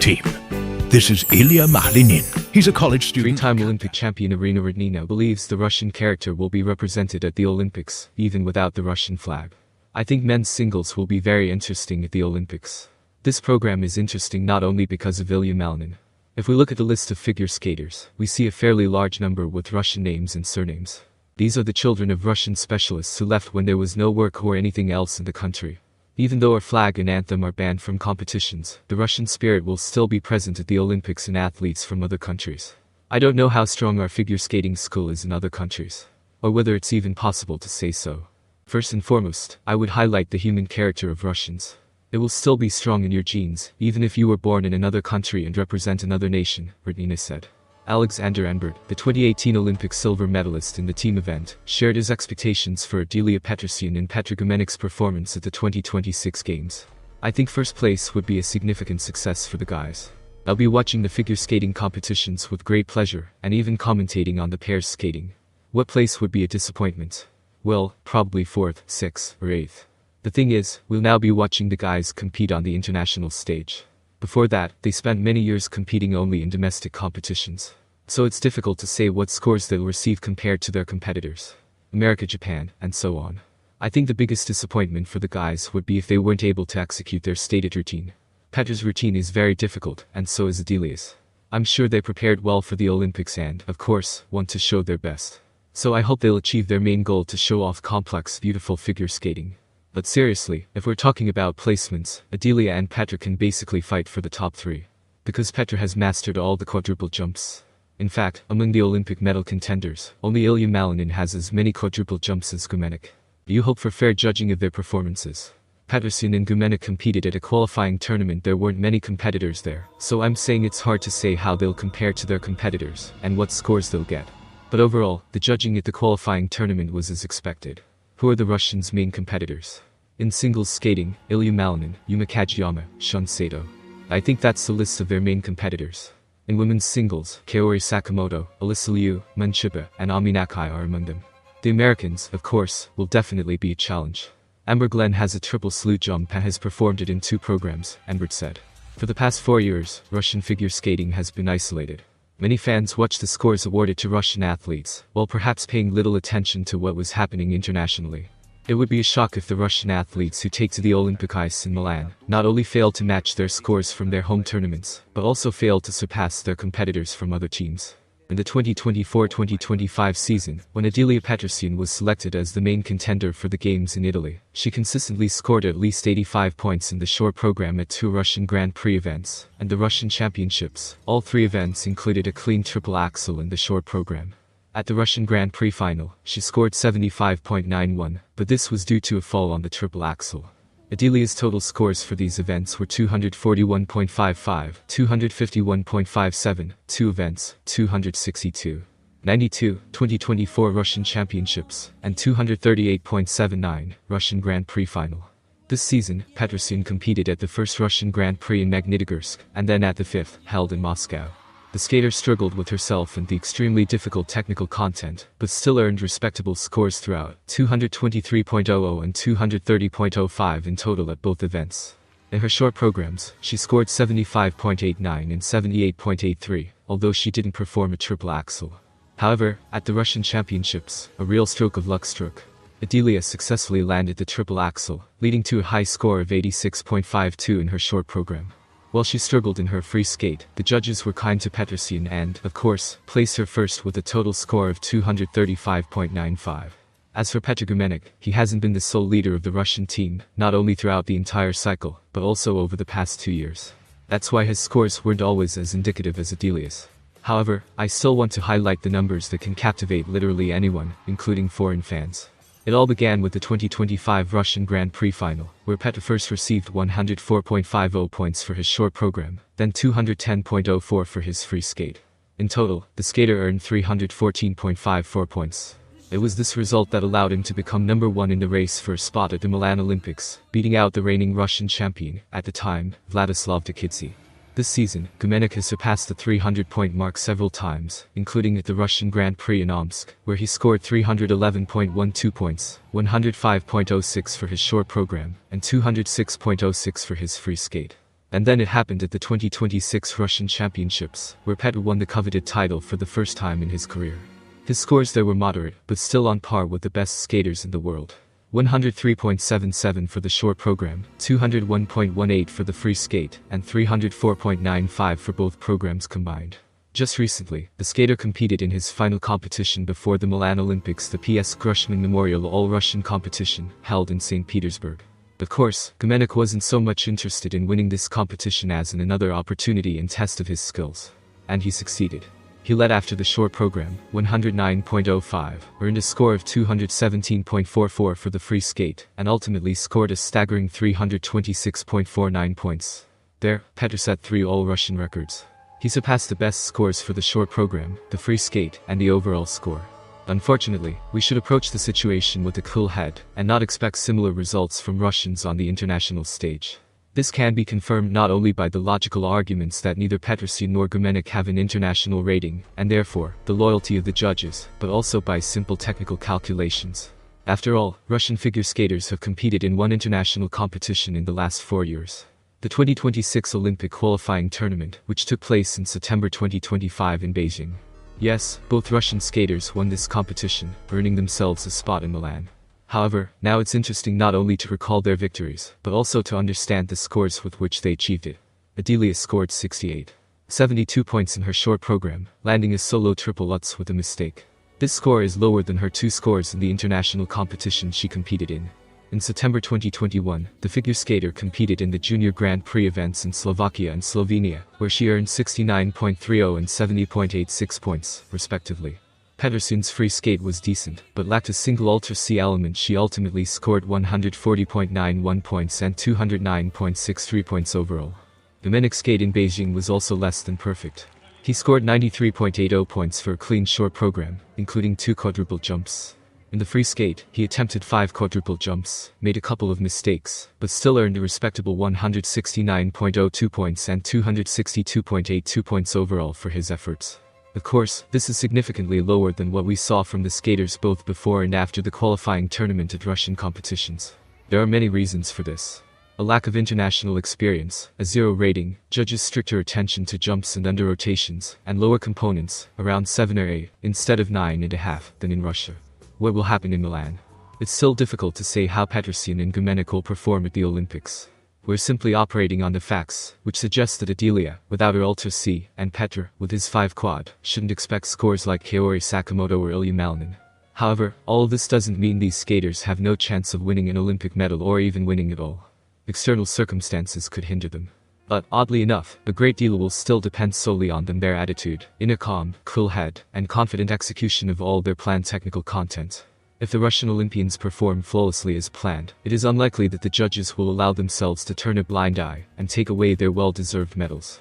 team. This is Adelia Petrosyan. He's a college student. Three-time Olympic champion Adelia Petrosyan believes the Russian character will be represented at the Olympics, even without the Russian flag. I think men's singles will be very interesting at the Olympics. This program is interesting not only because of Ilya Milan. If we look at the list of figure skaters, we see a fairly large number with Russian names and surnames. These are the children of Russian specialists who left when there was no work or anything else in the country. Even though our flag and anthem are banned from competitions, the Russian spirit will still be present at the Olympics in athletes from other countries. I don't know how strong our figure skating school is in other countries, or whether it's even possible to say so. First and foremost, I would highlight the human character of Russians. It will still be strong in your genes, even if you were born in another country and represent another nation, Petrainian said. Alexander Enberg, the 2018 Olympic silver medalist in the team event, shared his expectations for Adelia Petrosyan and Petr Gmenic's performance at the 2026 Games. I think first place would be a significant success for the guys. I'll be watching the figure skating competitions with great pleasure, and even commentating on the pairs skating. What place would be a disappointment? Well, probably 4th, 6th, or 8th. The thing is, we'll now be watching the guys compete on the international stage. Before that, they spent many years competing only in domestic competitions. So it's difficult to say what scores they'll receive compared to their competitors. America, Japan, and so on. I think the biggest disappointment for the guys would be if they weren't able to execute their stated routine. Petr's routine is very difficult, and so is Adelia's. I'm sure they prepared well for the Olympics and, of course, want to show their best. So I hope they'll achieve their main goal to show off complex, beautiful figure skating. But seriously, if we're talking about placements, Adelia and Petr can basically fight for the top 3. Because Petr has mastered all the quadruple jumps. In fact, among the Olympic medal contenders, only Ilya Milan has as many quadruple jumps as Gmenic. You hope for fair judging of their performances. Petrosyan and Gmenic competed at a qualifying tournament. There weren't many competitors there, so I'm saying it's hard to say how they'll compare to their competitors, and what scores they'll get. But overall, the judging at the qualifying tournament was as expected. Who are the Russians' main competitors? In singles skating, Ilya Milan, Yuma Kajiyama, Shun Sato. I think that's the list of their main competitors. In women's singles, Kaori Sakamoto, Alyssa Liu, Munchiba, and Ami Nakai are among them. The Americans, of course, will definitely be a challenge. Amber Glenn has a triple slew jump and has performed it in 2 programs, Enberg said. For the past 4 years, Russian figure skating has been isolated. Many fans watched the scores awarded to Russian athletes, while perhaps paying little attention to what was happening internationally. It would be a shock if the Russian athletes who take to the Olympic ice in Milan not only failed to match their scores from their home tournaments, but also failed to surpass their competitors from other teams. In the 2024-2025 season, when Adelia Petrosyan was selected as the main contender for the Games in Italy, she consistently scored at least 85 points in the short program at 2 Russian Grand Prix events, and the Russian Championships. All 3 events included a clean triple axel in the short program. At the Russian Grand Prix final, she scored 75.91, but this was due to a fall on the triple axel. Adelia's total scores for these events were 241.55, 251.57, 2 events, 262. 92, 2024 Russian Championships, and 238.79, Russian Grand Prix final. This season, Petrosyan competed at the first Russian Grand Prix in Magnitogorsk, and then at the 5th, held in Moscow. The skater struggled with herself and the extremely difficult technical content, but still earned respectable scores throughout, 223.00 and 230.05 in total at both events. In her short programs, she scored 75.89 and 78.83, although she didn't perform a triple axel. However, at the Russian Championships, a real stroke of luck struck. Adelia successfully landed the triple axel, leading to a high score of 86.52 in her short program. While she struggled in her free skate, the judges were kind to Petrosyan and, of course, placed her first with a total score of 235.95. As for Petr Gmenic, he hasn't been the sole leader of the Russian team, not only throughout the entire cycle, but also over the past 2 years. That's why his scores weren't always as indicative as Adelia's. However, I still want to highlight the numbers that can captivate literally anyone, including foreign fans. It all began with the 2025 Russian Grand Prix final, where Petr first received 104.50 points for his short program, then 210.04 for his free skate. In total, the skater earned 314.54 points. It was this result that allowed him to become number 1 in the race for a spot at the Milan Olympics, beating out the reigning Russian champion, at the time, Vladislav Dikidze. This season, Gmenic has surpassed the 300-point mark several times, including at the Russian Grand Prix in Omsk, where he scored 311.12 points, 105.06 for his short program, and 206.06 for his free skate. And then it happened at the 2026 Russian Championships, where Petr won the coveted title for the first time in his career. His scores there were moderate, but still on par with the best skaters in the world. 103.77 for the short program, 201.18 for the free skate, and 304.95 for both programs combined. Just recently, the skater competed in his final competition before the Milan Olympics, the PS Gmenic Memorial All-Russian competition, held in St. Petersburg. Of course, Gmenic wasn't so much interested in winning this competition as in another opportunity and test of his skills. And he succeeded. He led after the short program, 109.05, earned a score of 217.44 for the free skate, and ultimately scored a staggering 326.49 points. There, Petr set 3 all-Russian records. He surpassed the best scores for the short program, the free skate, and the overall score. Unfortunately, we should approach the situation with a cool head, and not expect similar results from Russians on the international stage. This can be confirmed not only by the logical arguments that neither Petrosyan nor Gmenic have an international rating, and therefore, the loyalty of the judges, but also by simple technical calculations. After all, Russian figure skaters have competed in one international competition in the last 4 years. The 2026 Olympic qualifying tournament, which took place in September 2025 in Beijing. Yes, both Russian skaters won this competition, earning themselves a spot in Milan. However, now it's interesting not only to recall their victories, but also to understand the scores with which they achieved it. Adelia scored 68.72 points in her short program, landing a solo triple Lutz with a mistake. This score is lower than her 2 scores in the international competition she competed in. In September 2021, the figure skater competed in the Junior Grand Prix events in Slovakia and Slovenia, where she earned 69.30 and 70.86 points, respectively. Petrosyan's free skate was decent, but lacked a single Ultra C element. She ultimately scored 140.91 points and 209.63 points overall. Gmenic's skate in Beijing was also less than perfect. He scored 93.80 points for a clean short program, including 2 quadruple jumps. In the free skate, he attempted 5 quadruple jumps, made a couple of mistakes, but still earned a respectable 169.02 points and 262.82 points overall for his efforts. Of course, this is significantly lower than what we saw from the skaters both before and after the qualifying tournament at Russian competitions. There are many reasons for this. A lack of international experience, a 0 rating, judges' stricter attention to jumps and under rotations, and lower components, around 7 or 8, instead of 9.5, than in Russia. What will happen in Milan? It's still difficult to say how Petrosyan and Gmenic will perform at the Olympics. We're simply operating on the facts, which suggest that Adelia, without her Ultra C, and Petr, with his 5 quad, shouldn't expect scores like Kaori Sakamoto or Ilya Malinin. However, all of this doesn't mean these skaters have no chance of winning an Olympic medal or even winning at all. External circumstances could hinder them. But, oddly enough, a great deal will still depend solely on them, their attitude, inner calm, cool head, and confident execution of all their planned technical content. If the Russian Olympians perform flawlessly as planned, it is unlikely that the judges will allow themselves to turn a blind eye and take away their well-deserved medals.